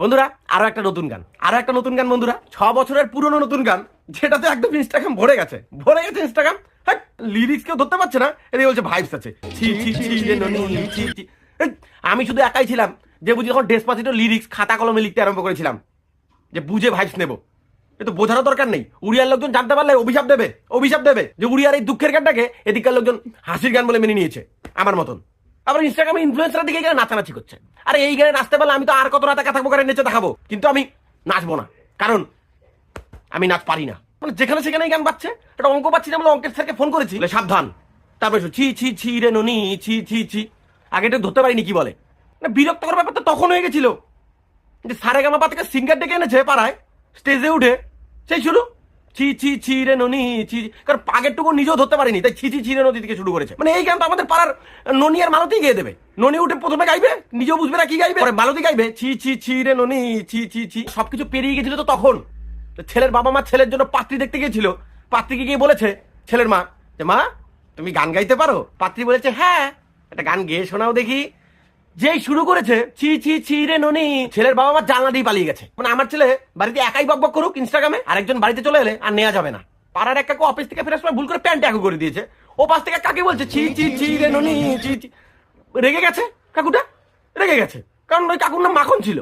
বন্ধুরা আরো একটা নতুন গান বন্ধুরা, 6 বছরের পুরনো নতুন গান, যেটাতে একদম ইনস্টাগ্রাম ভরে গেছে ইনস্টাগ্রাম। হ্যাঁ, লিরিক্স কেউ ধরতে পারছে না, এদিকে বলছে ভাইবস আছে। ছি ছি ছি রে ননি, ছি ছি। এই, আমি শুধু একাই ছিলাম যে বুঝি যখন ডেসপাসিটো লিরিক্স খাতা কলমে লিখতে আরম্ভ করেছিলাম, যে বুঝে ভাইবস নেবো। কিন্তু বোঝারও দরকার নেই, উড়িয়ার লোকজন জানতে পারলে অভিশাপ দেবে যে উড়িয়ার এই দুঃখের গানটাকে এদিককার লোকজন হাসির গান বলে মেনে নিয়েছে আমার মতন। আবার ইনস্টাগ্রামে ইনফ্লুয়েন্সার দিকে গেলে নাচানাচি করছে। আরে এই গানে নাচতে পারলে আমি তো আর কত রাতে থাকবো, গানে নেচে দেখাবো, কিন্তু আমি নাচবো না, কারণ আমি নাচ পারি না। মানে যেখানে সেখানেই গান বাজছে, একটা অঙ্ক পাচ্ছি না বলে অঙ্কের স্যারকে ফোন করেছি, বলে সাবধান। তারপরে ছি ছি ছি রে ননি, ছি ছি ছি। আগে এটা ধরতে পারিনি কি বলে। না, বিরক্তকর ব্যাপার তো তখন হয়ে গেছিল যে সারেগামাপা থেকে সিঙ্গার ডেকে এনেছে পাড়ায়, স্টেজে উঠে সেই শুরু ছি ছি ছি রে ননি ছি। কারণ পাগের টুকু নিজেও ধরতে পারিনি, তাই ছি ছি ছি রে নদী থেকে শুরু করেছে। মানে এই গান তো আমাদের পাড়ার ননি আর মালতী গিয়ে দেবে। ননি উঠে প্রথমে গাইবে, নিজেও বুঝবে না কি গাইবে, পরে মালতী গাইবে ছি ছি ছি রে ননি ছি ছি ছি। সবকিছু পেরিয়ে গেছিল তো তখন। ছেলের বাবা মা ছেলের জন্য পাত্রী দেখতে গিয়েছিল, পাত্রীকে গিয়ে বলেছে ছেলের মা যে মা তুমি গান গাইতে পারো? পাত্রী বলেছে হ্যাঁ, একটা গান গেয়ে শোনাও দেখি। যেই শুরু করেছে ছি ছি ছি রে ননি, ছেলের বাবা মা জানলা দিয়ে পালিয়ে গেছে। মানে আমার ছেলে বাড়িতে একাই বকবক করুক ইনস্টাগ্রামে, আরেকজন বাড়িতে চলে এলে আর নেওয়া যাবে না। পাড়ার এক কাকু অফিস থেকে ফেরার সময় ভুল করে প্যান্ট একু করে দিয়েছে, ও পাশ থেকে কাকে বলছে ছি ছি ছি রে ননি ছি ছি। রেগে গেছে কাকুটা, কারণ ওই কাকুর নাম মাখন ছিল।